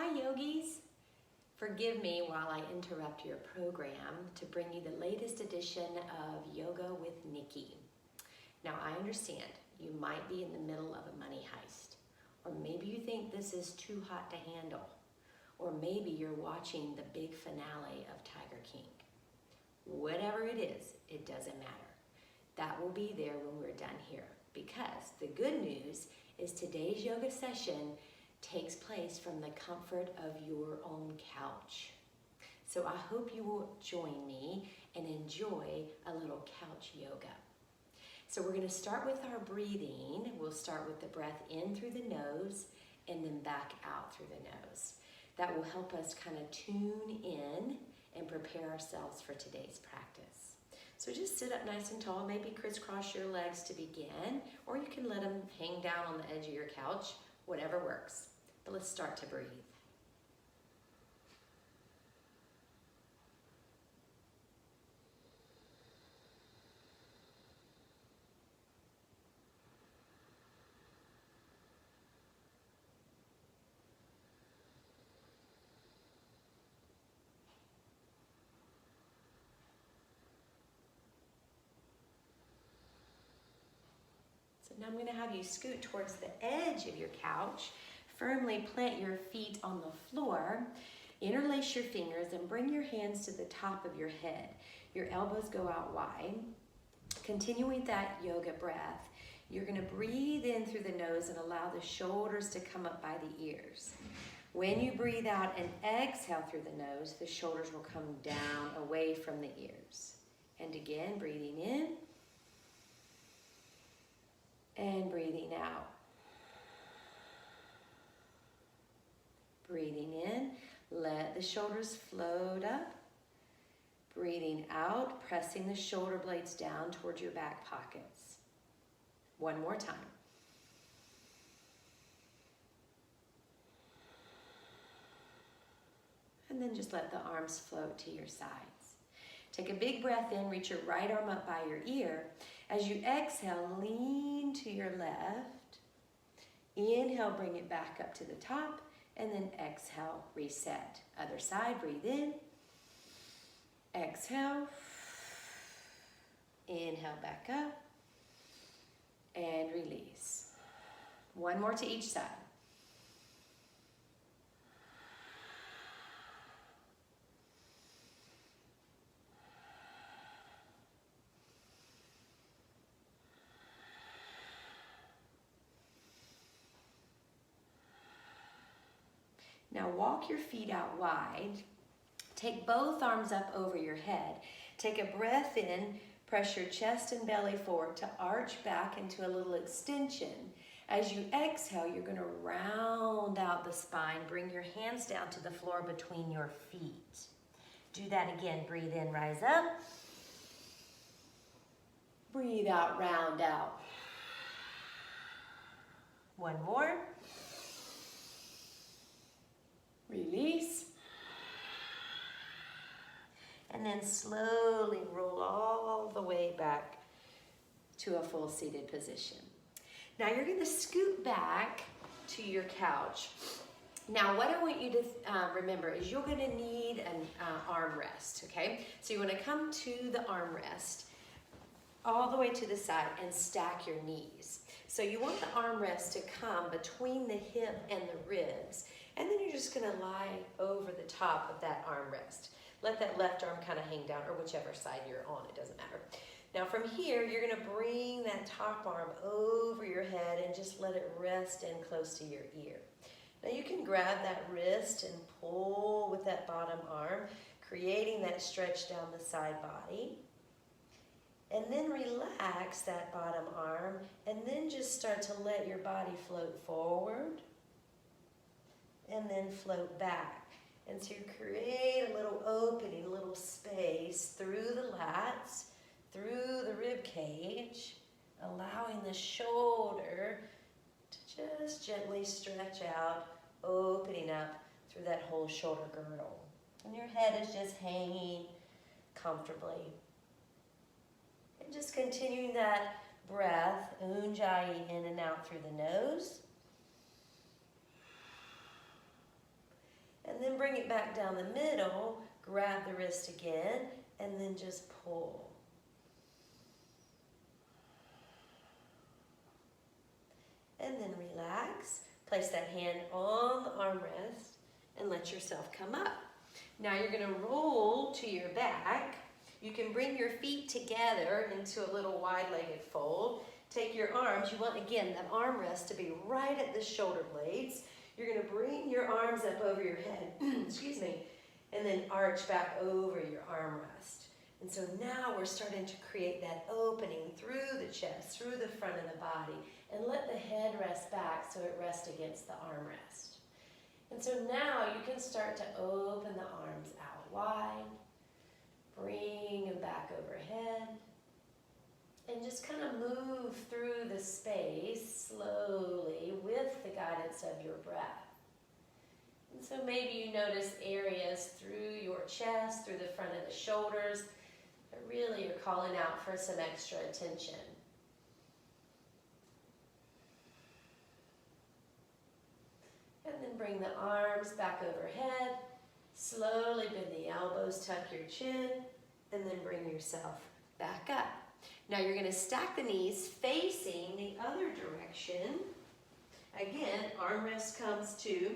Hi yogis! Forgive me while I interrupt your program to bring you the latest edition of Yoga with Niki. Now I understand you might be in the middle of a money heist, or maybe you think this is too hot to handle, or maybe you're watching the big finale of Tiger King. Whatever it is, it doesn't matter. That will be there when we're done here, because the good news is today's yoga session takes place from the comfort of your own couch. So I hope you will join me and enjoy a little couch yoga. So we're going to start with our breathing. We'll start with the breath in through the nose and then back out through the nose. That will help us kind of tune in and prepare ourselves for today's practice. So just sit up nice and tall, maybe crisscross your legs to begin, or you can let them hang down on the edge of your couch, whatever works. But let's start to breathe. So now I'm going to have you scoot towards the edge of your couch. Firmly plant your feet on the floor. Interlace your fingers and bring your hands to the top of your head. Your elbows go out wide. Continuing that yoga breath, you're going to breathe in through the nose and allow the shoulders to come up by the ears. When you breathe out and exhale through the nose, the shoulders will come down away from the ears. And again, breathing in and breathing out. Breathing in, let the shoulders float up. Breathing out, pressing the shoulder blades down towards your back pockets. One more time. And then just let the arms float to your sides. Take a big breath in, reach your right arm up by your ear. As you exhale, lean to your left. Inhale, bring it back up to the top. And then exhale, reset. Other side, breathe in. Exhale. Inhale, back up. And release. One more to each side. Now walk your feet out wide. Take both arms up over your head. Take a breath in, press your chest and belly forward to arch back into a little extension. As you exhale, you're going to round out the spine. Bring your hands down to the floor between your feet. Do that again. Breathe in, rise up. Breathe out, round out. One more. Release. And then slowly roll all the way back to a full seated position. Now you're going to scoot back to your couch. Now what I want you to remember is you're going to need an arm rest, okay? So you want to come to the arm rest all the way to the side and stack your knees. So you want the arm rest to come between the hip and the ribs. And then you're just going to lie over the top of that armrest. Let that left arm kind of hang down, or whichever side you're on, it doesn't matter. Now from here, you're going to bring that top arm over your head and just let it rest in close to your ear. Now you can grab that wrist and pull with that bottom arm, creating that stretch down the side body. And then relax that bottom arm, and then just start to let your body float forward. And then float back. And so you create a little opening, a little space through the lats, through the rib cage, allowing the shoulder to just gently stretch out, opening up through that whole shoulder girdle. And your head is just hanging comfortably. And just continuing that breath, Ujjayi in and out through the nose. And then bring it back down the middle, grab the wrist again, and then just pull. And then relax. Place that hand on the armrest and let yourself come up. Now you're going to roll to your back. You can bring your feet together into a little wide-legged fold. Take your arms. You want, again, that armrest to be right at the shoulder blades. You're going to bring your arms up over your head, excuse me, and then arch back over your armrest. And so now we're starting to create that opening through the chest, through the front of the body, and let the head rest back so it rests against the armrest. And so now you can start to open the arms out wide, bring them back overhead, and just kind of move through the space slowly with the guidance of your breath. And so maybe you notice areas through your chest, through the front of the shoulders, that really are calling out for some extra attention. And then bring the arms back overhead. Slowly bend the elbows, tuck your chin, and then bring yourself back up. Now you're going to stack the knees facing the other direction. Again, armrest comes to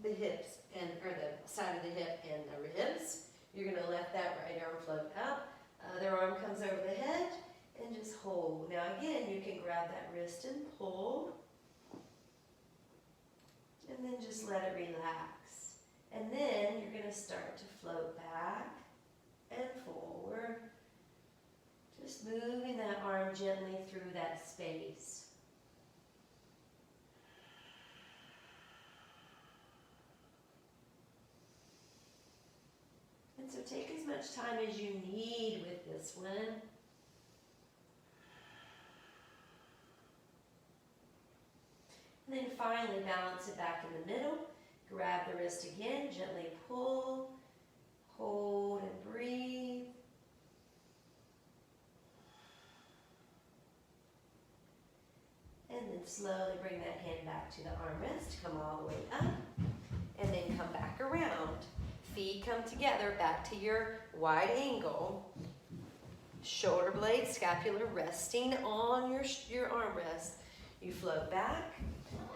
the hips or the side of the hip and the ribs. You're going to let that right arm float up. Other arm comes over the head and just hold. Now again, you can grab that wrist and pull. And then just let it relax. And then you're going to start to float back and forward. Just moving that arm gently through that space. And so take as much time as you need with this one. And then finally balance it back in the middle. Grab the wrist again, gently pull, hold and breathe. And then slowly bring that hand back to the armrest. Come all the way up. And then come back around. Feet come together back to your wide angle. Shoulder blades, scapula resting on your armrest. You float back.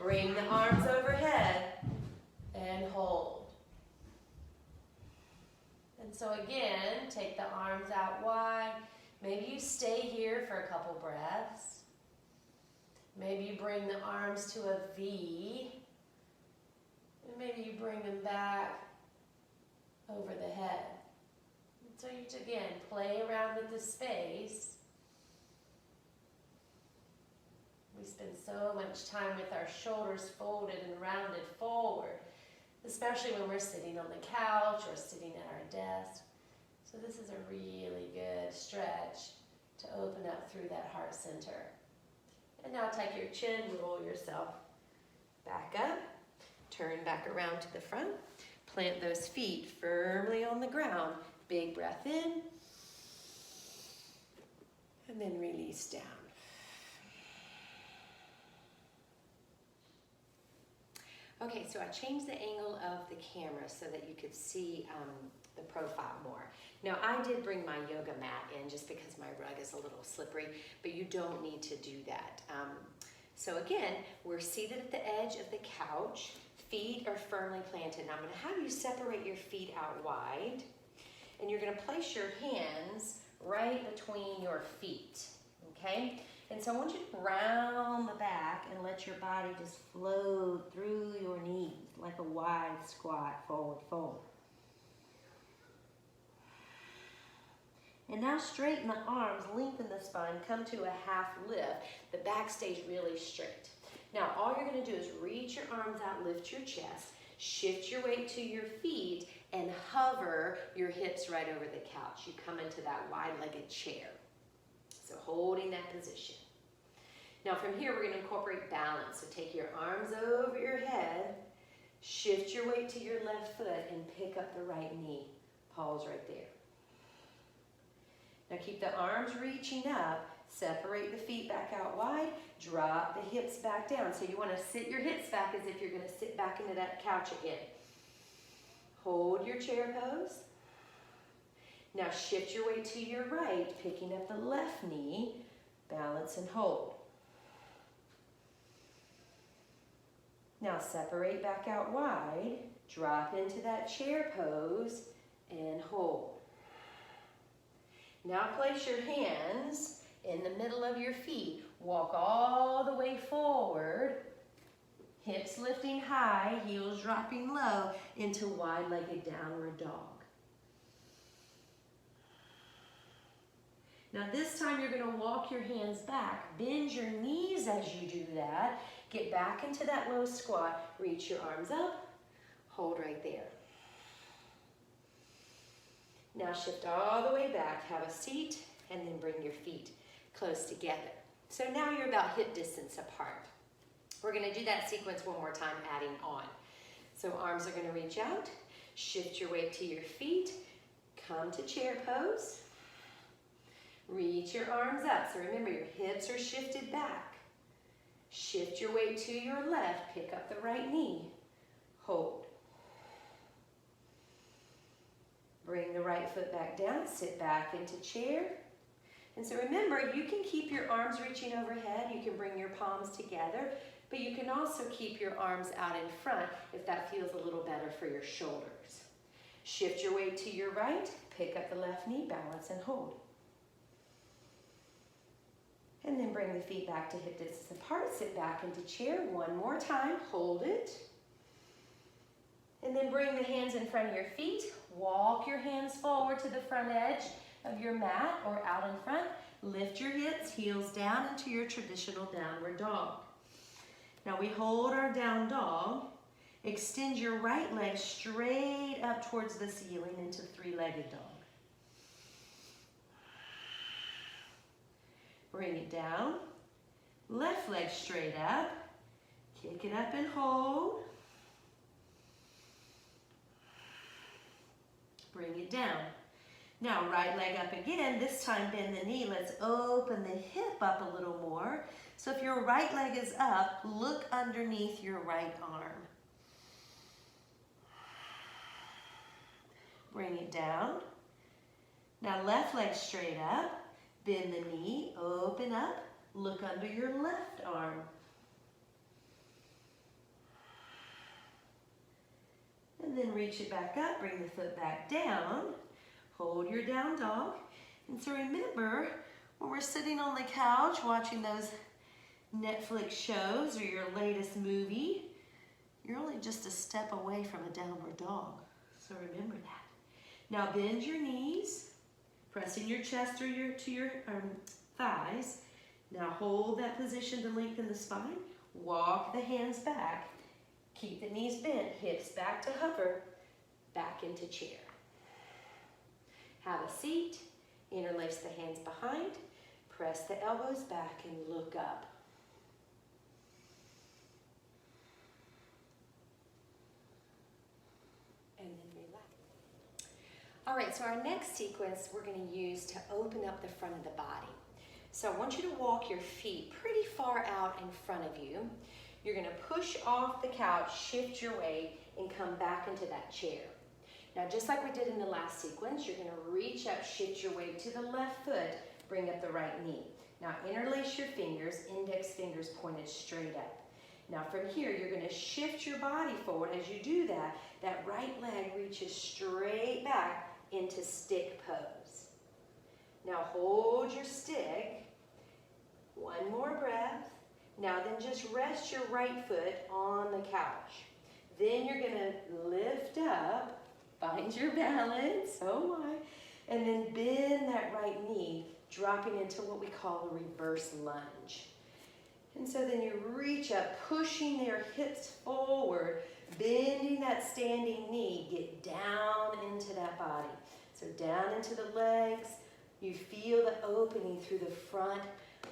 Bring the arms overhead. And hold. And so again, take the arms out wide. Maybe you stay here for a couple breaths. Maybe you bring the arms to a V. And maybe you bring them back over the head. And so you, again, play around with the space. We spend so much time with our shoulders folded and rounded forward, especially when we're sitting on the couch or sitting at our desk. So this is a really good stretch to open up through that heart center. And now take your chin, roll yourself back up, turn back around to the front, plant those feet firmly on the ground. Big breath in, and then release down. Okay, so I changed the angle of the camera so that you could see the profile more. Now, I did bring my yoga mat in just because my rug is a little slippery, but you don't need to do that. So again, we're seated at the edge of the couch. Feet are firmly planted. Now, I'm going to have you separate your feet out wide, and you're going to place your hands right between your feet, okay? And so I want you to round the back and let your body just float through your knees like a wide squat, forward fold. And now straighten the arms, lengthen the spine, come to a half lift. The back stays really straight. Now all you're going to do is reach your arms out, lift your chest, shift your weight to your feet, and hover your hips right over the couch. You come into that wide-legged chair. So holding that position. Now from here, we're going to incorporate balance. So take your arms over your head, shift your weight to your left foot, and pick up the right knee. Pause right there. Now keep the arms reaching up, separate the feet back out wide, drop the hips back down. So you want to sit your hips back as if you're going to sit back into that couch again. Hold your chair pose. Now shift your weight to your right, picking up the left knee, balance and hold. Now separate back out wide, drop into that chair pose, and hold. Now place your hands in the middle of your feet. Walk all the way forward, hips lifting high, heels dropping low into wide-legged downward dog. Now this time you're going to walk your hands back. Bend your knees as you do that. Get back into that low squat. Reach your arms up. Hold right there. Now shift all the way back. Have a seat and then bring your feet close together. So now you're about hip distance apart. We're going to do that sequence one more time, adding on. So arms are going to reach out. Shift your weight to your feet. Come to chair pose. Reach your arms up. So remember, your hips are shifted back. Shift your weight to your left. Pick up the right knee. Hold. Bring the right foot back down. Sit back into chair. And so remember, you can keep your arms reaching overhead. You can bring your palms together. But you can also keep your arms out in front if that feels a little better for your shoulders. Shift your weight to your right. Pick up the left knee. Balance and hold. And then bring the feet back to hip distance apart. Sit back into chair one more time. Hold it. And then bring the hands in front of your feet. Walk your hands forward to the front edge of your mat or out in front. Lift your hips, heels down into your traditional downward dog. Now we hold our down dog. Extend your right leg straight up towards the ceiling into three-legged dog. Bring it down. Left leg straight up. Kick it up and hold. Bring it down. Now right leg up again. This time bend the knee. Let's open the hip up a little more. So if your right leg is up, look underneath your right arm. Bring it down. Now left leg straight up. Bend the knee, open up, look under your left arm. And then reach it back up, bring the foot back down, hold your down dog. And so remember, when we're sitting on the couch watching those Netflix shows or your latest movie, you're only just a step away from a downward dog. So remember that. Now bend your knees. Pressing your chest to your thighs. Now hold that position to lengthen the spine. Walk the hands back. Keep the knees bent, hips back to hover, back into chair. Have a seat. Interlace the hands behind. Press the elbows back and look up. And then relax. All right, so our next sequence we're going to use to open up the front of the body. So I want you to walk your feet pretty far out in front of you. You're going to push off the couch, shift your weight, and come back into that chair. Now, just like we did in the last sequence, you're going to reach up, shift your weight to the left foot, bring up the right knee. Now, interlace your fingers, index fingers pointed straight up. Now, from here, you're going to shift your body forward. As you do that, that right leg reaches straight back into stick pose. Now hold your stick. One more breath. Now then just rest your right foot on the couch. Then you're going to lift up, find your balance, oh my, and then bend that right knee, dropping into what we call a reverse lunge. And so then you reach up, pushing your hips forward, bending that standing knee, get down into that body. So down into the legs, you feel the opening through the front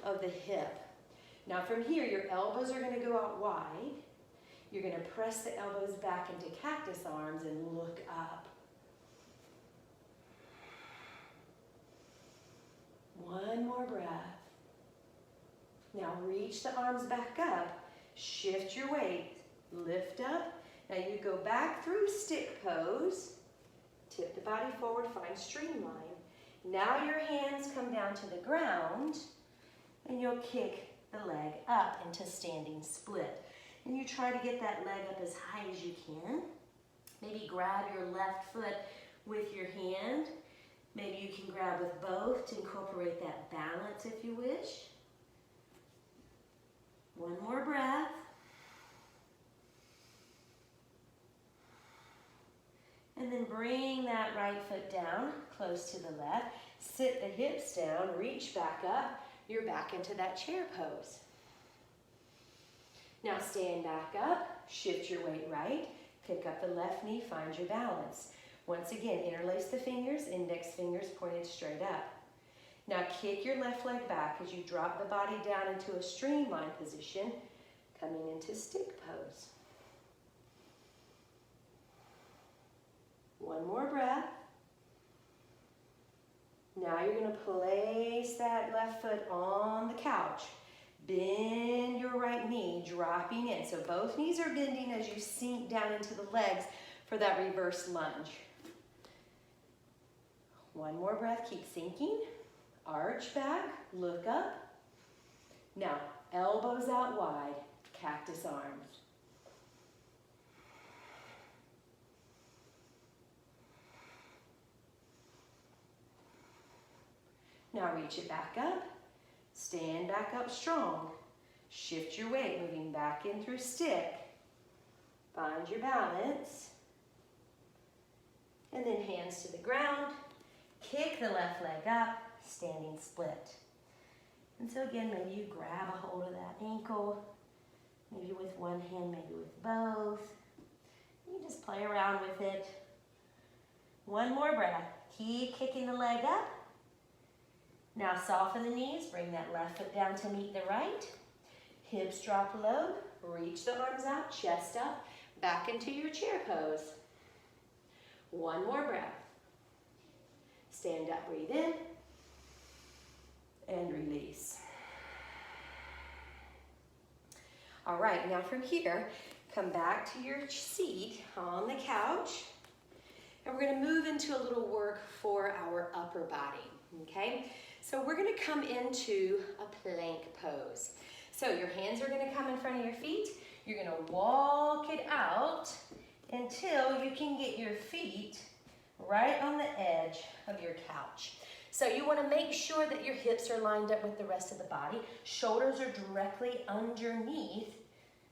of the hip. Now from here, your elbows are going to go out wide. You're going to press the elbows back into cactus arms and look up. One more breath. Now reach the arms back up, shift your weight, lift up, Now you go back through stick pose, tip the body forward, find streamline. Now your hands come down to the ground and you'll kick the leg up into standing split. And you try to get that leg up as high as you can. Maybe grab your left foot with your hand. Maybe you can grab with both to incorporate that balance if you wish. One more breath. And then bring that right foot down, close to the left. Sit the hips down, reach back up. You're back into that chair pose. Now stand back up, shift your weight right, pick up the left knee, find your balance. Once again, interlace the fingers, index fingers pointed straight up. Now kick your left leg back as you drop the body down into a streamline position, coming into stick pose. One more breath. Now you're going to place that left foot on the couch. Bend your right knee, dropping in. So both knees are bending as you sink down into the legs for that reverse lunge. One more breath, keep sinking. Arch back, look up. Now, elbows out wide, cactus arms. Now reach it back up. Stand back up strong. Shift your weight, moving back in through stick. Find your balance. And then hands to the ground. Kick the left leg up, standing split. And so again, maybe you grab a hold of that ankle. Maybe with one hand, maybe with both. You just play around with it. One more breath. Keep kicking the leg up. Now soften the knees, bring that left foot down to meet the right. Hips drop low, reach the arms out, chest up, back into your chair pose. One more breath. Stand up, breathe in, and release. All right, now from here, come back to your seat on the couch, and we're gonna move into a little work for our upper body, okay? So we're gonna come into a plank pose. So your hands are gonna come in front of your feet. You're gonna walk it out until you can get your feet right on the edge of your couch. So you wanna make sure that your hips are lined up with the rest of the body. Shoulders are directly underneath,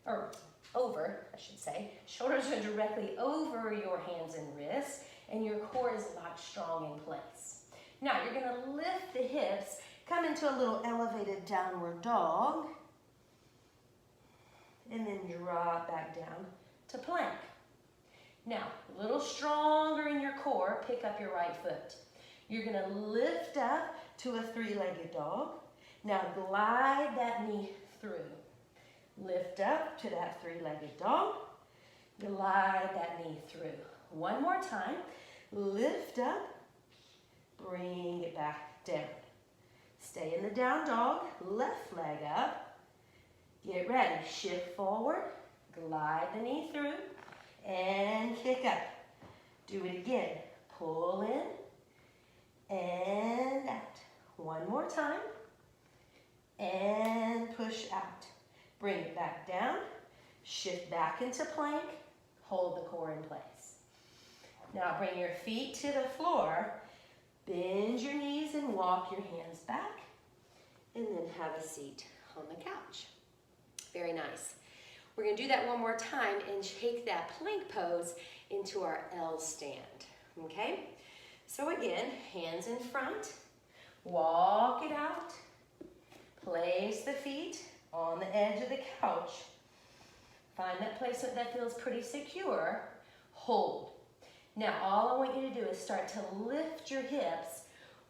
or over, I should say. Shoulders are directly over your hands and wrists, and your core is locked strong in place. Now you're gonna lift the hips, come into a little elevated downward dog, and then drop back down to plank. Now, a little stronger in your core, pick up your right foot. You're gonna lift up to a three-legged dog. Now glide that knee through. Lift up to that three-legged dog. Glide that knee through. One more time. Lift up. Bring it back down. Stay in the down dog. Left leg up. Get ready. Shift forward. Glide the knee through. And kick up. Do it again. Pull in. And out. One more time. And push out. Bring it back down. Shift back into plank. Hold the core in place. Now bring your feet to the floor. Bend your knees and walk your hands back. And then have a seat on the couch. Very nice. We're going to do that one more time and take that plank pose into our L stand. Okay? So again, hands in front. Walk it out. Place the feet on the edge of the couch. Find that placement that feels pretty secure. Hold. Now all I want you to do is start to lift your hips.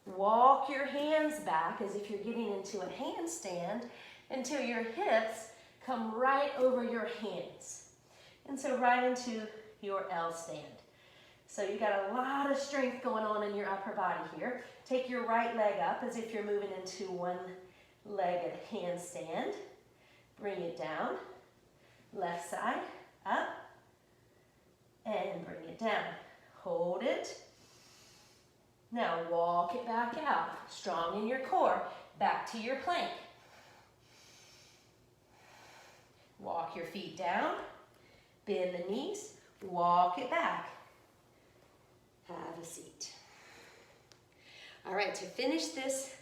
Walk your hands back as if you're getting into a handstand until your hips come right over your hands. And so right into your L stand. So you got a lot of strength going on in your upper body here. Take your right leg up as if you're moving into one-legged handstand. Bring it down. Left side, up. it down. Hold it. Now walk it back out. Strong in your core. Back to your plank. Walk your feet down. Bend the knees. Walk it back. Have a seat. All right, to finish this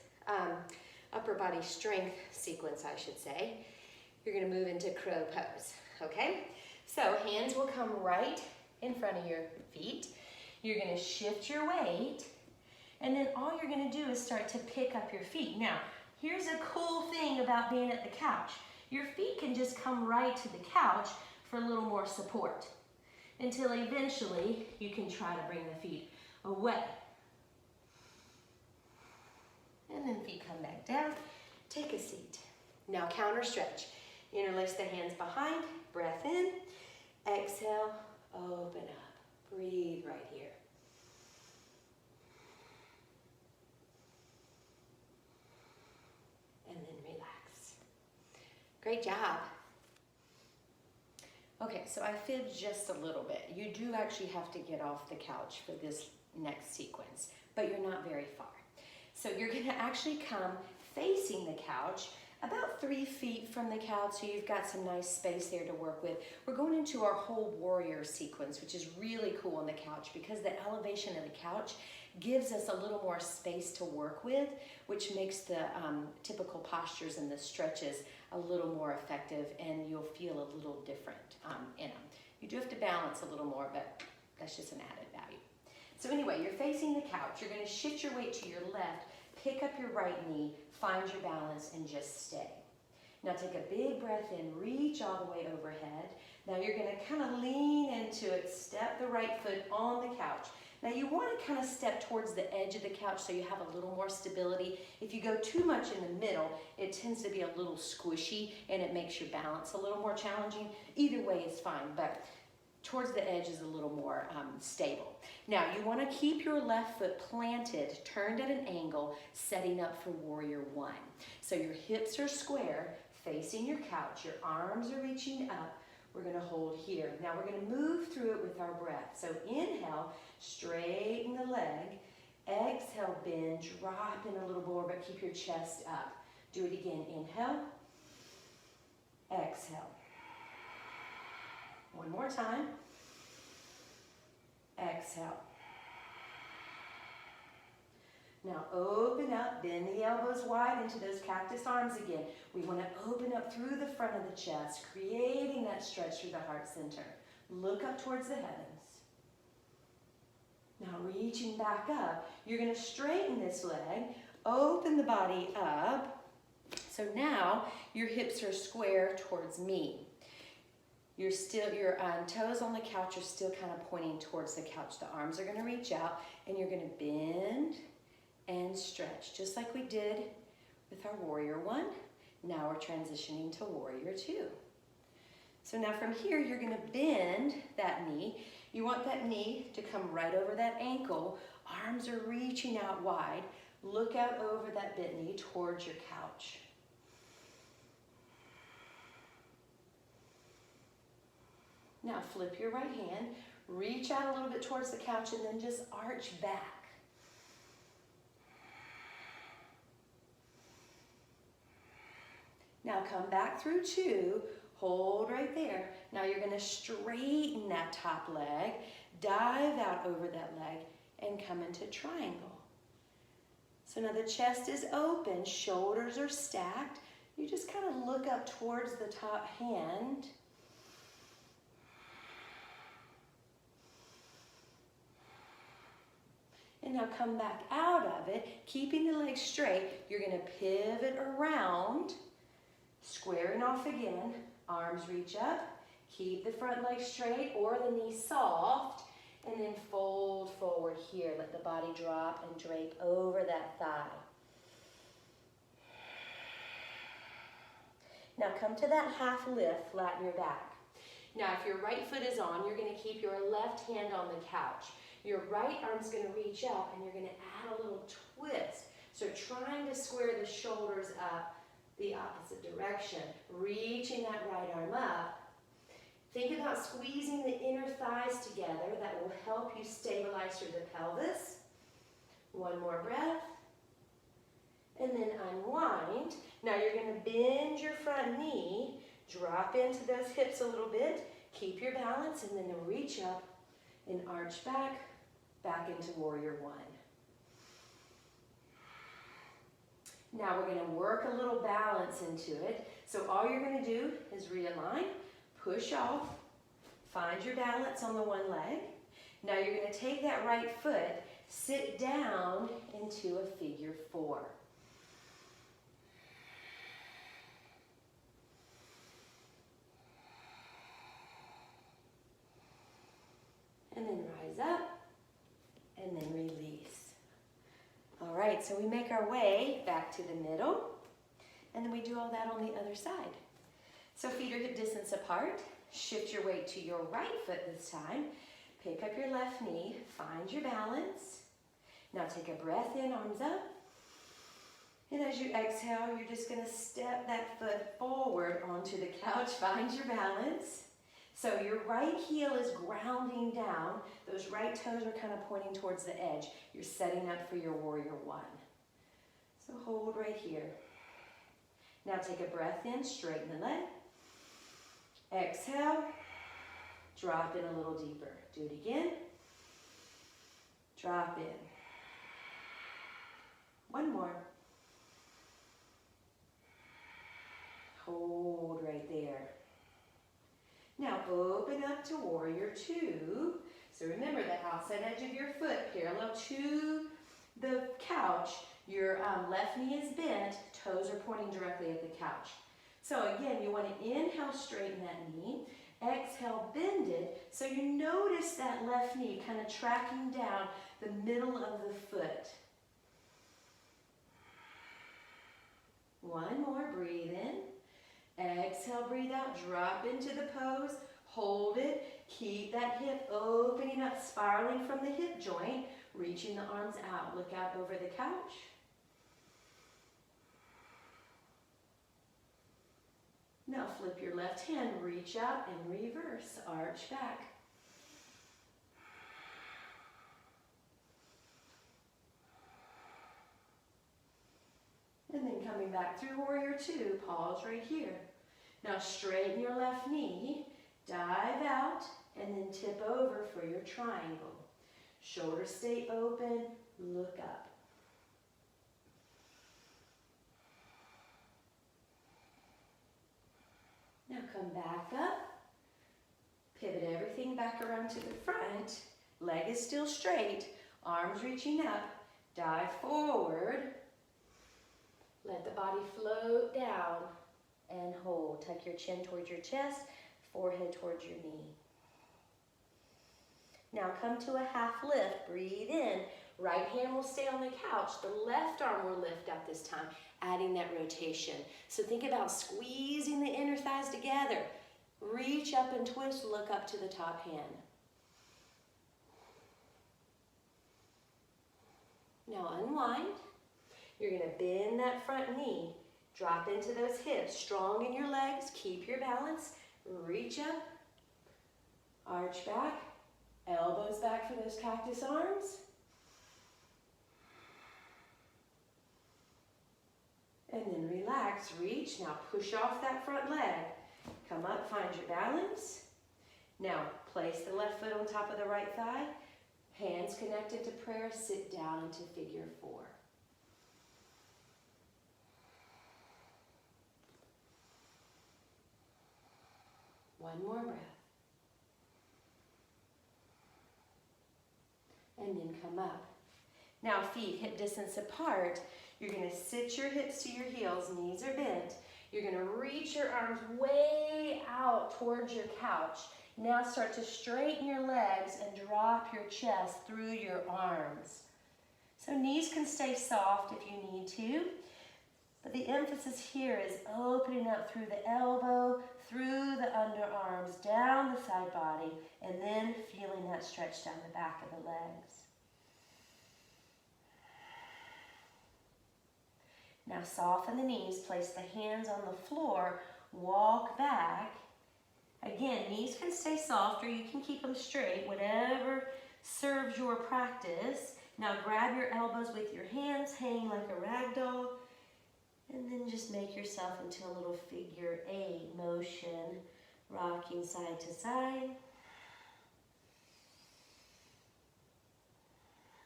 upper body strength sequence, I should say, you're gonna move into crow pose, okay? So hands will come right in front of your feet. You're gonna shift your weight, and then all you're gonna do is start to pick up your feet. Now, here's a cool thing about being at the couch. Your feet can just come right to the couch for a little more support until eventually you can try to bring the feet away. And then feet come back down. Take a seat. Now counter stretch. Interlace the hands behind. Breath in. Exhale. Open up. Breathe right here. And then relax. Great job. Okay, so I fibbed just a little bit. You do actually have to get off the couch for this next sequence, but you're not very far. So you're gonna actually come facing the couch about 3 feet from the couch, so you've got some nice space there to work with. We're going into our whole warrior sequence, which is really cool on the couch because the elevation of the couch gives us a little more space to work with, which makes the typical postures and the stretches a little more effective, and you'll feel a little different in them. You do have to balance a little more, but that's just an added value. So anyway, you're facing the couch. You're going to shift your weight to your left, pick up your right knee, find your balance, and just stay. Now take a big breath in, reach all the way overhead. Now you're going to kind of lean into it, step the right foot on the couch. Now you want to kind of step towards the edge of the couch so you have a little more stability. If you go too much in the middle, it tends to be a little squishy and it makes your balance a little more challenging. Either way is fine, but towards the edge is a little more stable. Now you want to keep your left foot planted, turned at an angle, setting up for warrior one. So your hips are square, facing your couch, your arms are reaching up. We're going to hold here. Now we're going to move through it with our breath. So inhale, straighten the leg. Exhale, bend, drop in a little more, but keep your chest up. Do it again. Inhale. Exhale. One more time. Exhale. Now open up, bend the elbows wide into those cactus arms again. We want to open up through the front of the chest, creating that stretch through the heart center. Look up towards the heavens. Now reaching back up, you're going to straighten this leg, open the body up. So now your hips are square towards me. Your toes on the couch are still kind of pointing towards the couch. The arms are going to reach out and you're going to bend and stretch, just like we did with our warrior one. Now we're transitioning to warrior two. So now from here, you're gonna bend that knee. You want that knee to come right over that ankle. Arms are reaching out wide. Look out over that bent knee towards your couch. Now flip your right hand, reach out a little bit towards the couch, and then just arch back. Now come back through two, hold right there. Now you're gonna straighten that top leg, dive out over that leg, and come into triangle. So now the chest is open, shoulders are stacked. You just kind of look up towards the top hand. And now come back out of it, keeping the legs straight. You're gonna pivot around, squaring off again, arms reach up, keep the front leg straight or the knee soft, and then fold forward here. Let the body drop and drape over that thigh. Now come to that half lift, flatten your back. Now if your right foot is on, you're gonna keep your left hand on the couch. Your right arm's gonna reach up and you're gonna add a little twist. So trying to square the shoulders up the opposite direction, reaching that right arm up. Think about squeezing the inner thighs together, that will help you stabilize through the pelvis. One more breath. And then unwind. Now you're going to bend your front knee, drop into those hips a little bit, keep your balance, and then reach up and arch back, back into warrior one. Now we're going to work a little balance into it. So all you're going to do is realign, push off, find your balance on the one leg. Now you're going to take that right foot, sit down into a figure four. And then rise up, and then release. All right, so we make our way back to the middle, and then we do all that on the other side. So feet are hip distance apart. Shift your weight to your right foot this time. Pick up your left knee, find your balance. Now take a breath in, arms up. And as you exhale, you're just gonna step that foot forward onto the couch, find your balance. So your right heel is grounding down. Those right toes are kind of pointing towards the edge. You're setting up for your warrior one. So hold right here. Now take a breath in, straighten the leg. Exhale, drop in a little deeper. Do it again. Drop in. One more. Hold right there. Now open up to warrior two. So remember the outside edge of your foot parallel to the couch. Your left knee is bent, toes are pointing directly at the couch. So again, you want to inhale, straighten that knee. Exhale, bend it. So you notice that left knee kind of tracking down the middle of the foot. One more, breathe in. Exhale, breathe out, drop into the pose, hold it, keep that hip opening up, spiraling from the hip joint, reaching the arms out, look out over the couch. Now flip your left hand, reach out and reverse, arch back. And then coming back through warrior two, pause right here. Now straighten your left knee, dive out, and then tip over for your triangle. Shoulders stay open, look up. Now come back up, pivot everything back around to the front, leg is still straight, arms reaching up, dive forward, let the body float down and hold. Tuck your chin towards your chest, forehead towards your knee. Now come to a half lift, breathe in, right hand will stay on the couch, the left arm will lift up this time, adding that rotation. So think about squeezing the inner thighs together. Reach up and twist, look up to the top hand. Now unwind. You're going to bend that front knee, drop into those hips, strong in your legs, keep your balance, reach up, arch back, elbows back for those cactus arms. And then relax, reach. Now push off that front leg. Come up, find your balance. Now place the left foot on top of the right thigh. Hands connected to prayer, sit down into figure four. One more breath. And then come up. Now feet hip distance apart. You're going to sit your hips to your heels, knees are bent. You're going to reach your arms way out towards your couch. Now start to straighten your legs and drop your chest through your arms. So knees can stay soft if you need to, but the emphasis here is opening up through the elbow, through the underarms, down the side body, and then feeling that stretch down the back of the legs. Now soften the knees, place the hands on the floor, walk back. Again, knees can stay soft or you can keep them straight, whatever serves your practice. Now grab your elbows with your hands, hang like a rag doll, and then just make yourself into a little figure 8 motion, rocking side to side.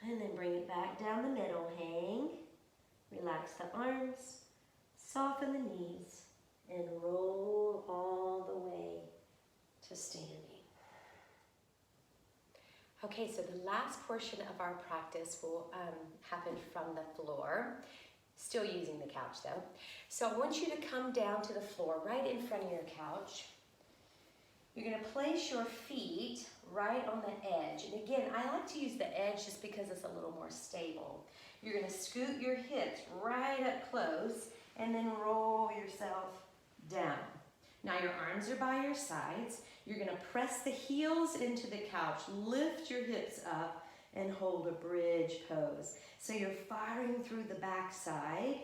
And then bring it back down the middle, hang, relax the arms, soften the knees, and roll all the way to standing. Okay, so the last portion of our practice will happen from the floor, still using the couch though. So I want you to come down to the floor right in front of your couch. You're going to place your feet right on the edge. And again, I like to use the edge just because it's a little more stable. You're going to scoot your hips right up close and then roll yourself down. Now your arms are by your sides. You're going to press the heels into the couch, lift your hips up, and hold a bridge pose. So you're firing through the back side.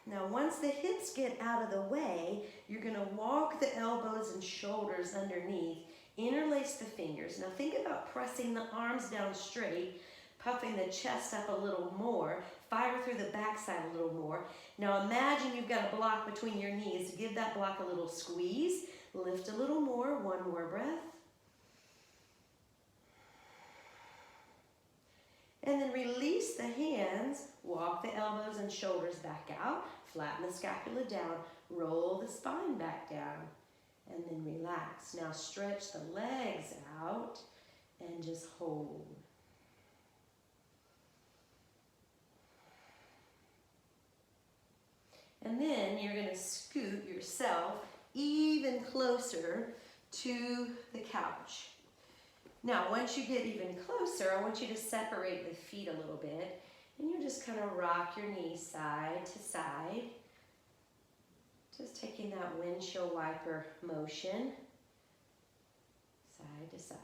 Now once the hips get out of the way, you're going to walk the elbows and shoulders underneath, interlace the fingers. Now think about pressing the arms down straight, puffing the chest up a little more, fire through the backside a little more. Now imagine you've got a block between your knees. Give that block a little squeeze, lift a little more, one more breath. And then release the hands, walk the elbows and shoulders back out, flatten the scapula down, roll the spine back down, and then relax. Now stretch the legs out and just hold. And then you're going to scoot yourself even closer to the couch. Now, once you get even closer, I want you to separate the feet a little bit, and you just kind of rock your knees side to side, just taking that windshield wiper motion, side to side.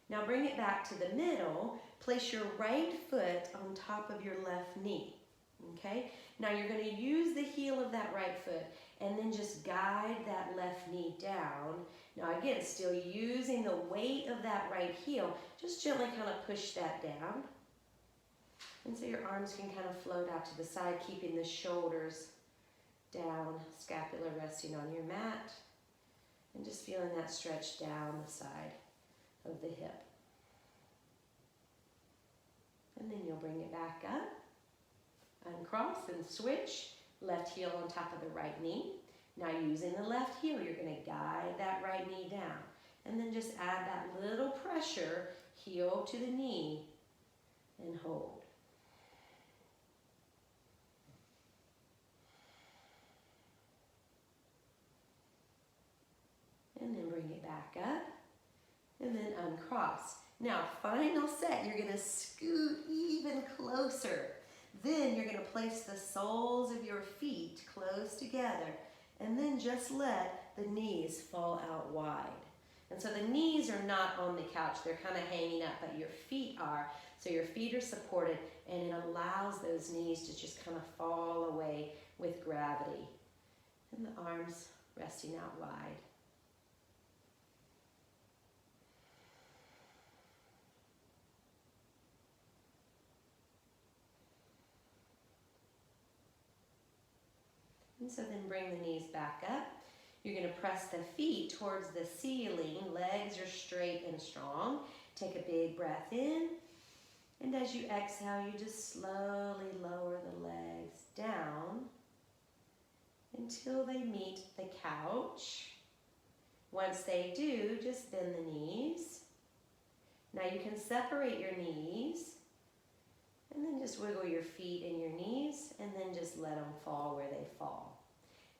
Now bring it back to the middle, place your right foot on top of your left knee, okay? Now you're going to use the heel of that right foot and then just guide that left knee down. Now again, still using the weight of that right heel, just gently kind of push that down. And so your arms can kind of float out to the side, keeping the shoulders down, scapula resting on your mat, and just feeling that stretch down the side of the hip. And then you'll bring it back up, uncross and switch, left heel on top of the right knee. Now using the left heel, you're going to guide that right knee down. And then just add that little pressure, heel to the knee, and hold. And then bring it back up, and then uncross. Now, final set, you're going to scoot even closer. Then you're going to place the soles of your feet close together, and then just let the knees fall out wide. And so the knees are not on the couch, they're kind of hanging up, but your feet are. So your feet are supported, and it allows those knees to just kind of fall away with gravity. And the arms resting out wide. And so then bring the knees back up. You're going to press the feet towards the ceiling. Legs are straight and strong. Take a big breath in. And as you exhale, you just slowly lower the legs down until they meet the couch. Once they do, just bend the knees. Now you can separate your knees. And then just wiggle your feet and your knees, and then just let them fall where they fall.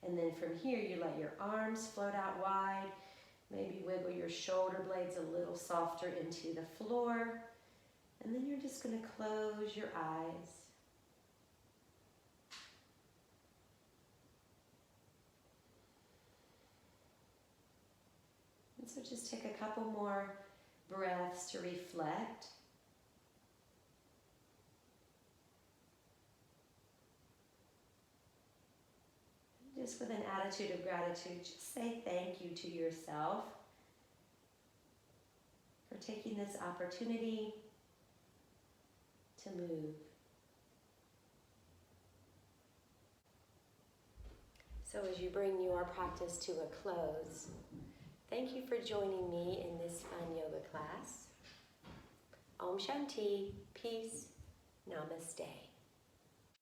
And then from here, you let your arms float out wide. Maybe wiggle your shoulder blades a little softer into the floor. And then you're just going to close your eyes. And so just take a couple more breaths to reflect. just with an attitude of gratitude, just say thank you to yourself for taking this opportunity to move. So as you bring your practice to a close, thank you for joining me in this fun yoga class. Om Shanti, peace, namaste.